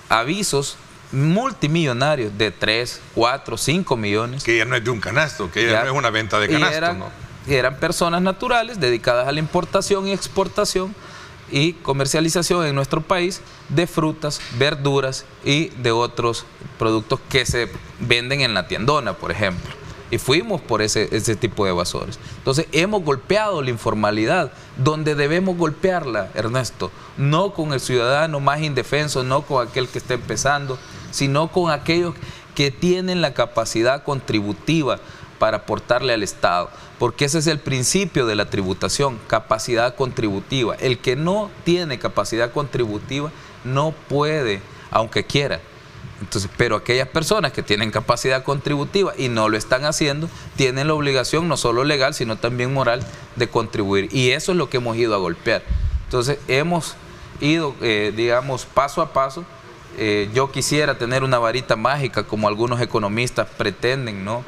avisos multimillonarios de 3, 4, 5 millones. Que ya no es de un canasto, que ya no es una venta de canasto, ¿no? Eran personas naturales dedicadas a la importación y exportación y comercialización en nuestro país de frutas, verduras y de otros productos que se venden en la tiendona, por ejemplo. Y fuimos por ese tipo de evasores. Entonces hemos golpeado la informalidad donde debemos golpearla, Ernesto. No con el ciudadano más indefenso, no con aquel que está empezando, sino con aquellos que tienen la capacidad contributiva para aportarle al Estado. Porque ese es el principio de la tributación, capacidad contributiva. El que no tiene capacidad contributiva no puede, aunque quiera. Entonces, pero aquellas personas que tienen capacidad contributiva y no lo están haciendo, tienen la obligación no solo legal, sino también moral de contribuir. Y eso es lo que hemos ido a golpear. Entonces, hemos ido, digamos, paso a paso. Yo quisiera tener una varita mágica, como algunos economistas pretenden, ¿no?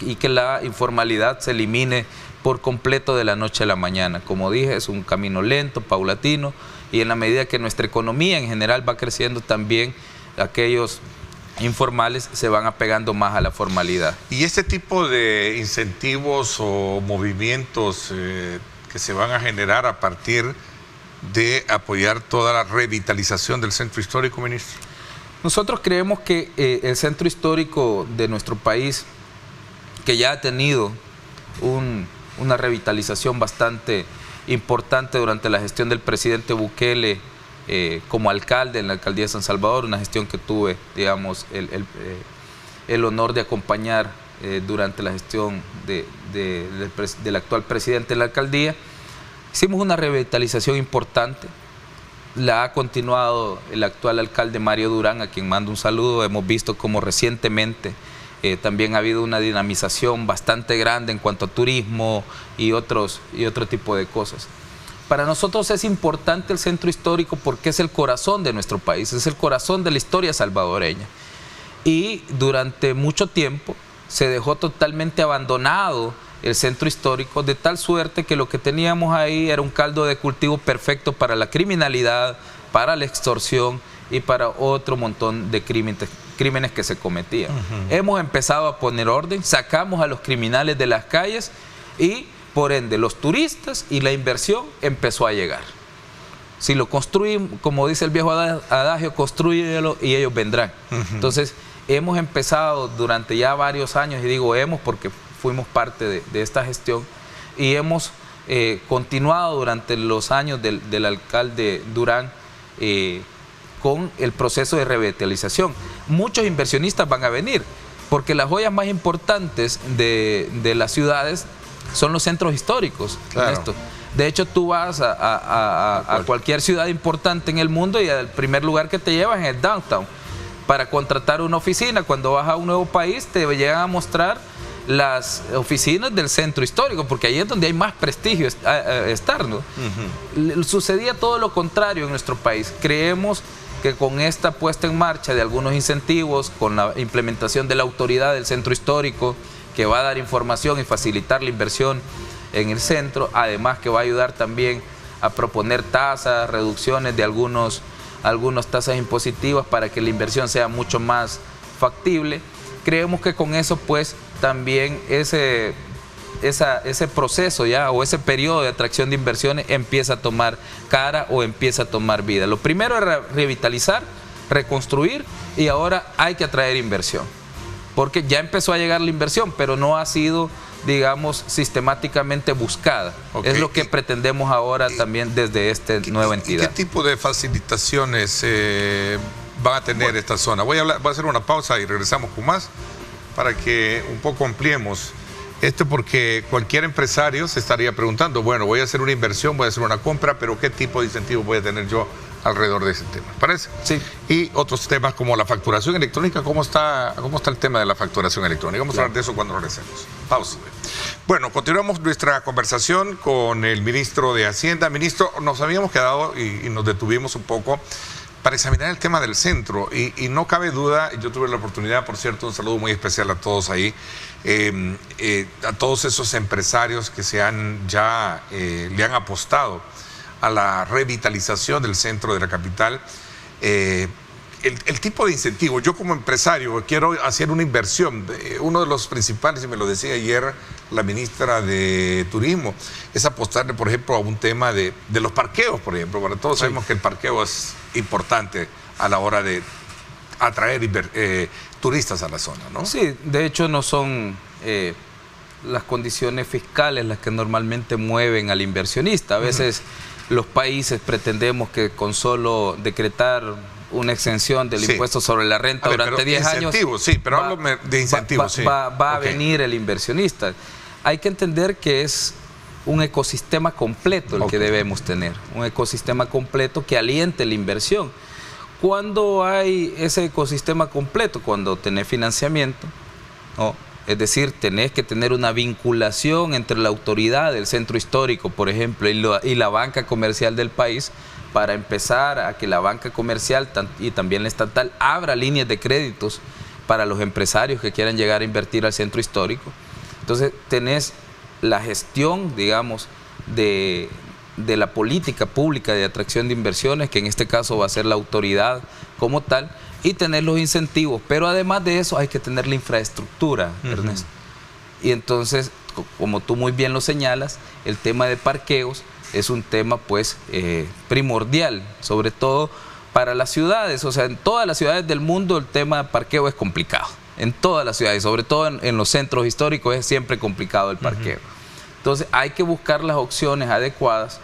Y que la informalidad se elimine por completo de la noche a la mañana. Como dije, es un camino lento, paulatino, y en la medida que nuestra economía en general va creciendo también, aquellos informales se van apegando más a la formalidad. ¿Y este tipo de incentivos o movimientos que se van a generar a partir de apoyar toda la revitalización del centro histórico, ministro? Nosotros creemos que el centro histórico de nuestro país, que ya ha tenido una revitalización bastante importante durante la gestión del presidente Bukele como alcalde en la alcaldía de San Salvador, una gestión que tuve, digamos, el honor de acompañar durante la gestión del actual presidente de la alcaldía. Hicimos una revitalización importante, la ha continuado el actual alcalde Mario Durán, a quien mando un saludo. Hemos visto como recientemente también ha habido una dinamización bastante grande en cuanto a turismo y otro tipo de cosas. Para nosotros es importante el centro histórico porque es el corazón de nuestro país, es el corazón de la historia salvadoreña. Y durante mucho tiempo se dejó totalmente abandonado el centro histórico, de tal suerte que lo que teníamos ahí era un caldo de cultivo perfecto para la criminalidad, para la extorsión y para otro montón de crímenes que se cometían. Hemos empezado a poner orden, sacamos a los criminales de las calles y por ende los turistas y la inversión empezó a llegar. Si lo construimos, como dice el viejo adagio, construyelo y ellos vendrán. Entonces hemos empezado durante ya varios años, y digo hemos porque fuimos parte de esta gestión, y hemos continuado durante los años del alcalde Durán con el proceso de revitalización. Muchos inversionistas van a venir, porque las joyas más importantes de las ciudades son los centros históricos. Claro. De hecho, tú vas a cualquier ciudad importante en el mundo y el primer lugar que te llevan es el downtown. Para contratar una oficina, cuando vas a un nuevo país, te llegan a mostrar las oficinas del centro histórico, porque ahí es donde hay más prestigio estar, ¿no? Sucedía todo lo contrario en nuestro país. Creemos que con esta puesta en marcha de algunos incentivos, con la implementación de la autoridad del centro histórico, que va a dar información y facilitar la inversión en el centro, además que va a ayudar también a proponer tasas, reducciones de algunas tasas impositivas para que la inversión sea mucho más factible. Creemos que con eso pues también ese proceso ya, o ese periodo de atracción de inversiones empieza a tomar cara o empieza a tomar vida. Lo primero es revitalizar, reconstruir, y ahora hay que atraer inversión, porque ya empezó a llegar la inversión, pero no ha sido, digamos, sistemáticamente buscada. Es lo que pretendemos ahora también desde esta nueva entidad. ¿Qué tipo de facilitaciones van a tener esta zona? Voy a hacer una pausa y regresamos con más para que un poco ampliemos esto, porque cualquier empresario se estaría preguntando, bueno, voy a hacer una inversión, voy a hacer una compra, pero ¿qué tipo de incentivo voy a tener yo alrededor de ese tema? ¿Parece? Sí. Y otros temas como la facturación electrónica. ¿Cómo está el tema de la facturación electrónica? Vamos a hablar de eso cuando regresemos. Pausa. Bueno, continuamos nuestra conversación con el ministro de Hacienda. Ministro, nos habíamos quedado y nos detuvimos un poco para examinar el tema del centro, y no cabe duda, yo tuve la oportunidad, por cierto, un saludo muy especial a todos ahí, a todos esos empresarios que le han apostado a la revitalización del centro de la capital. El tipo de incentivo, yo como empresario quiero hacer una inversión, uno de los principales, y me lo decía ayer la ministra de Turismo, es apostarle, por ejemplo, a un tema de los parqueos, por ejemplo. Bueno, todos sabemos que el parqueo es importante a la hora de atraer turistas a la zona, ¿no? Sí, de hecho no son las condiciones fiscales las que normalmente mueven al inversionista. A veces los países pretendemos que con solo decretar una exención del impuesto sobre la renta durante 10 años... Sí, pero háblame de incentivos. Va a venir el inversionista. Hay que entender que es un ecosistema completo el que debemos tener, un ecosistema completo que aliente la inversión. ¿Cuándo hay ese ecosistema completo? Cuando tenés financiamiento, ¿no? Es decir, tenés que tener una vinculación entre la autoridad del centro histórico, por ejemplo, y la banca comercial del país, para empezar a que la banca comercial y también la estatal abra líneas de créditos para los empresarios que quieran llegar a invertir al centro histórico. Entonces tenés la gestión, digamos, de la política pública de atracción de inversiones, que en este caso va a ser la autoridad como tal, y tener los incentivos, pero además de eso hay que tener la infraestructura, Ernesto. Y entonces, como tú muy bien lo señalas, el tema de parqueos es un tema pues primordial, sobre todo para las ciudades. O sea, en todas las ciudades del mundo el tema de parqueo es complicado, en todas las ciudades, sobre todo en los centros históricos es siempre complicado el parqueo. Entonces hay que buscar las opciones adecuadas.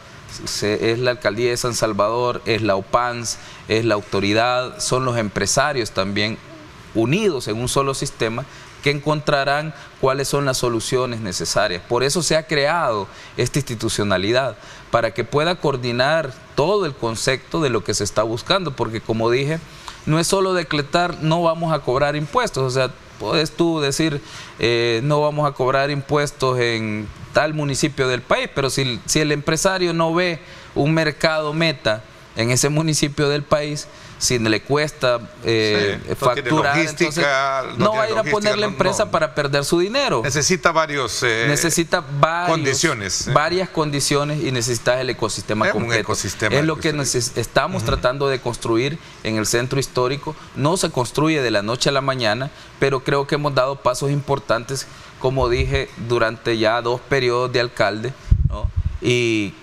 Es la Alcaldía de San Salvador, es la OPANS, es la autoridad, son los empresarios también unidos en un solo sistema que encontrarán cuáles son las soluciones necesarias. Por eso se ha creado esta institucionalidad, para que pueda coordinar todo el concepto de lo que se está buscando, porque como dije, no es solo decretar no vamos a cobrar impuestos, o sea, puedes tú decir no vamos a cobrar impuestos en tal municipio del país, pero si el empresario no ve un mercado meta en ese municipio del país, si le cuesta facturar, entonces no va a ir a poner la empresa para perder su dinero. Necesita varias condiciones y necesita el ecosistema completo. Es lo que estamos tratando de construir en el centro histórico. No se construye de la noche a la mañana, pero creo que hemos dado pasos importantes, como dije, durante ya 2 periodos de alcalde, ¿no? Y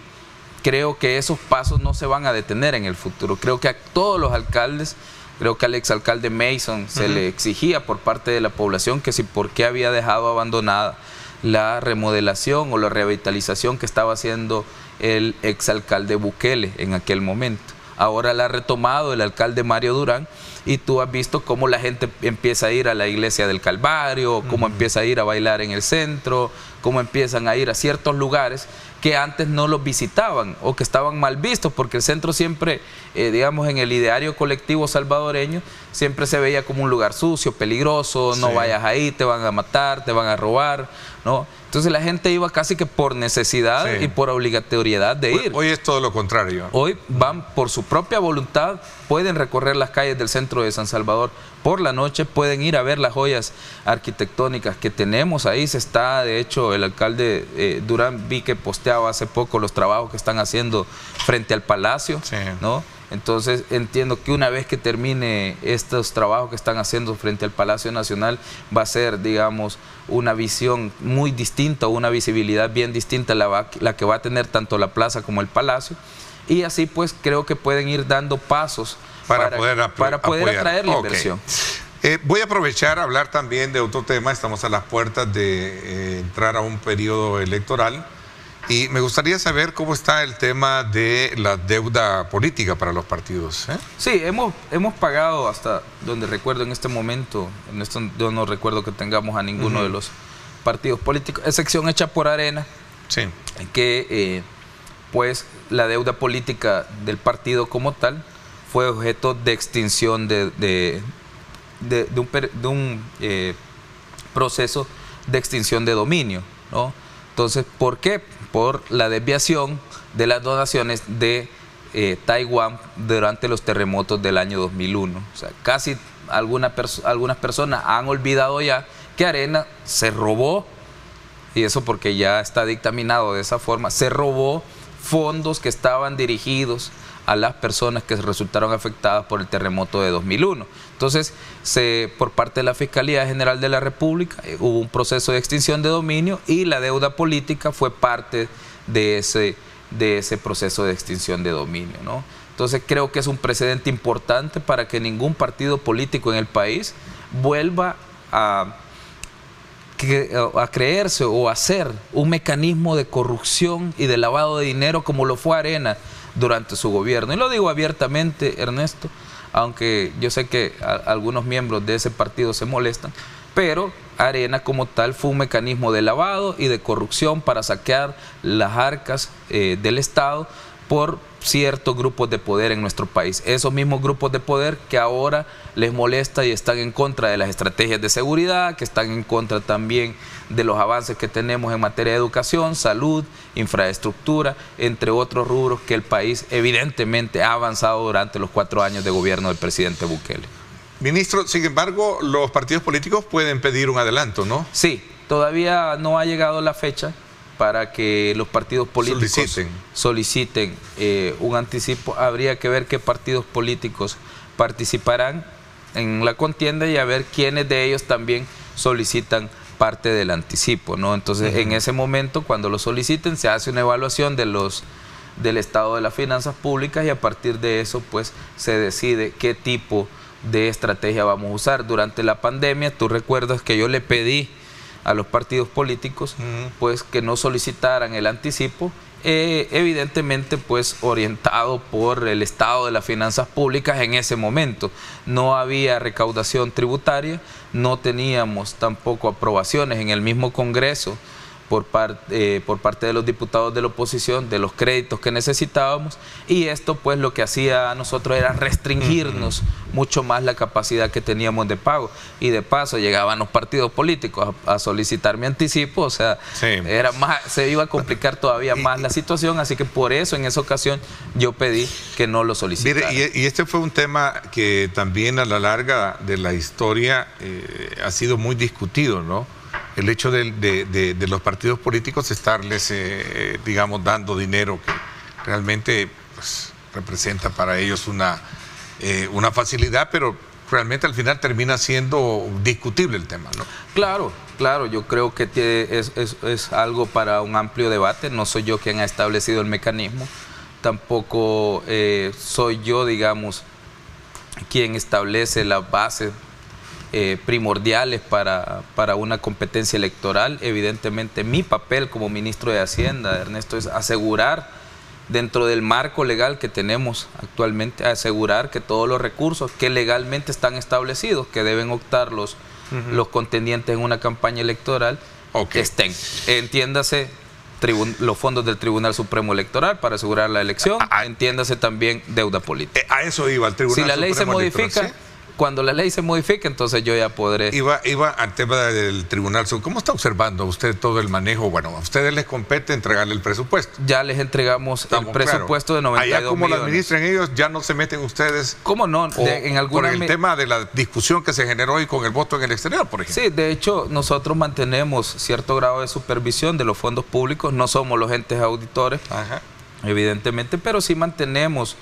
creo que esos pasos no se van a detener en el futuro. Creo que a todos los alcaldes, creo que al exalcalde Mason se le exigía por parte de la población que si por qué había dejado abandonada la remodelación o la revitalización que estaba haciendo el exalcalde Bukele en aquel momento. Ahora la ha retomado el alcalde Mario Durán, y tú has visto cómo la gente empieza a ir a la iglesia del Calvario, cómo empieza a ir a bailar en el centro, cómo empiezan a ir a ciertos lugares que antes no los visitaban o que estaban mal vistos, porque el centro siempre, digamos, en el ideario colectivo salvadoreño, siempre se veía como un lugar sucio, peligroso, no vayas ahí, te van a matar, te van a robar, ¿no? Entonces la gente iba casi que por necesidad y por obligatoriedad de ir. Hoy es todo lo contrario. Hoy van por su propia voluntad, pueden recorrer las calles del centro de San Salvador por la noche, pueden ir a ver las joyas arquitectónicas que tenemos ahí. De hecho, el alcalde Durán, vi que posteaba hace poco los trabajos que están haciendo frente al Palacio, ¿no? Entonces entiendo que una vez que termine estos trabajos que están haciendo frente al Palacio Nacional, va a ser, digamos, una visión muy distinta, una visibilidad bien distinta la que va a tener tanto la plaza como el Palacio, y así pues creo que pueden ir dando pasos para poder atraer la inversión. Voy a aprovechar a hablar también de otro tema. Estamos a las puertas de entrar a un periodo electoral. Y me gustaría saber cómo está el tema de la deuda política para los partidos. Sí, hemos pagado hasta donde recuerdo en este momento, yo no recuerdo que tengamos a ninguno de los partidos políticos, excepción hecha por Arena, que pues la deuda política del partido como tal fue objeto de extinción de un proceso de extinción de dominio, ¿no? Entonces, ¿por qué? Por la desviación de las donaciones de Taiwán durante los terremotos del año 2001. O sea, casi algunas personas han olvidado ya que Arena se robó, y eso porque ya está dictaminado de esa forma, se robó fondos que estaban dirigidos a las personas que resultaron afectadas por el terremoto de 2001. Entonces, por parte de la Fiscalía General de la República hubo un proceso de extinción de dominio, y la deuda política fue parte de ese proceso de extinción de dominio, ¿no? Entonces, creo que es un precedente importante para que ningún partido político en el país vuelva a creerse o hacer un mecanismo de corrupción y de lavado de dinero como lo fue Arena durante su gobierno. Y lo digo abiertamente, Ernesto, aunque yo sé que algunos miembros de ese partido se molestan, pero Arena como tal fue un mecanismo de lavado y de corrupción para saquear las arcas del Estado por ciertos grupos de poder en nuestro país. Esos mismos grupos de poder que ahora les molesta y están en contra de las estrategias de seguridad, que están en contra también de los avances que tenemos en materia de educación, salud, infraestructura, entre otros rubros que el país evidentemente ha avanzado durante los 4 años de gobierno del presidente Bukele. Ministro, sin embargo, los partidos políticos pueden pedir un adelanto, ¿no? Sí, todavía no ha llegado la fecha para que los partidos políticos soliciten un anticipo. Habría que ver qué partidos políticos participarán en la contienda y a ver quiénes de ellos también solicitan parte del anticipo, ¿no? Entonces, en ese momento, cuando lo soliciten, se hace una evaluación del estado de las finanzas públicas, y a partir de eso, pues, se decide qué tipo de estrategia vamos a usar. Durante la pandemia, tú recuerdas que yo le pedí a los partidos políticos, pues que no solicitaran el anticipo, evidentemente pues orientado por el estado de las finanzas públicas en ese momento. No había recaudación tributaria, no teníamos tampoco aprobaciones en el mismo Congreso por parte de los diputados de la oposición de los créditos que necesitábamos, y esto pues lo que hacía a nosotros era restringirnos mucho más la capacidad que teníamos de pago, y de paso llegaban los partidos políticos a solicitar mi anticipo, o sea, era más, se iba a complicar todavía más la situación, así que por eso en esa ocasión yo pedí que no lo solicitaran. Mire, y este fue un tema que también a la larga de la historia ha sido muy discutido, ¿no? El hecho de los partidos políticos estarles, digamos, dando dinero que realmente pues, representa para ellos una facilidad, pero realmente al final termina siendo discutible el tema, ¿no? Claro, claro, yo creo que es algo para un amplio debate. No soy yo quien ha establecido el mecanismo, tampoco soy yo, digamos, quien establece las bases primordiales para una competencia electoral. Evidentemente mi papel como ministro de Hacienda, Ernesto, es asegurar, dentro del marco legal que tenemos actualmente, asegurar que todos los recursos que legalmente están establecidos, que deben optar los contendientes en una campaña electoral, estén. Entiéndase los fondos del Tribunal Supremo Electoral para asegurar la elección, entiéndase también deuda política. A eso iba el Tribunal Supremo. Si la ley se modifica, ¿sí? Cuando la ley se modifique, entonces yo ya podré... Iba al tema del Tribunal Supremo. ¿Cómo está observando usted todo el manejo? Bueno, a ustedes les compete entregarle el presupuesto. Ya les entregamos el presupuesto de 92 Allá como millones. lo administren ellos, ya no se meten ustedes. ¿Cómo no? Por el tema de la discusión que se generó hoy con el voto en el exterior, por ejemplo. Sí, de hecho, nosotros mantenemos cierto grado de supervisión de los fondos públicos. No somos los entes auditores, evidentemente, pero sí mantenemos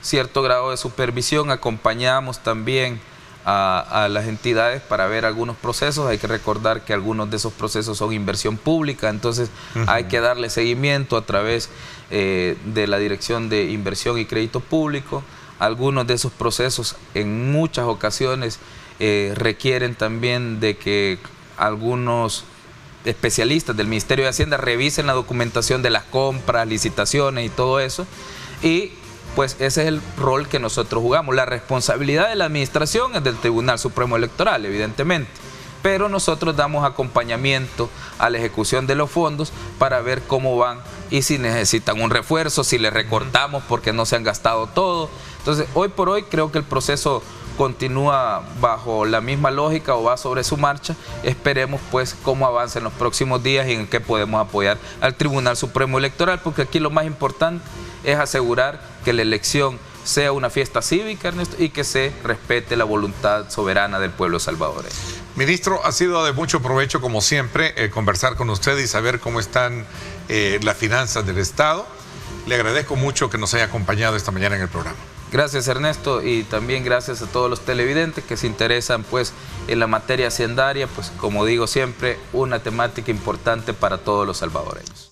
cierto grado de supervisión, acompañamos también a las entidades para ver algunos procesos. Hay que recordar que algunos de esos procesos son inversión pública, entonces hay que darle seguimiento a través de la Dirección de Inversión y Crédito Público. Algunos de esos procesos en muchas ocasiones requieren también de que algunos especialistas del Ministerio de Hacienda revisen la documentación de las compras, licitaciones y todo eso, y pues ese es el rol que nosotros jugamos. La responsabilidad de la administración es del Tribunal Supremo Electoral, evidentemente, pero nosotros damos acompañamiento a la ejecución de los fondos para ver cómo van y si necesitan un refuerzo, si les recortamos porque no se han gastado todo. Entonces, hoy por hoy creo que el proceso continúa bajo la misma lógica o va sobre su marcha. Esperemos pues cómo avanza en los próximos días y en qué podemos apoyar al Tribunal Supremo Electoral, porque aquí lo más importante es asegurar que la elección sea una fiesta cívica, Ernesto, y que se respete la voluntad soberana del pueblo salvadoreño. Ministro, ha sido de mucho provecho, como siempre, conversar con usted y saber cómo están las finanzas del Estado. Le agradezco mucho que nos haya acompañado esta mañana en el programa. Gracias, Ernesto, y también gracias a todos los televidentes que se interesan pues en la materia hacendaria, pues como digo siempre, una temática importante para todos los salvadoreños.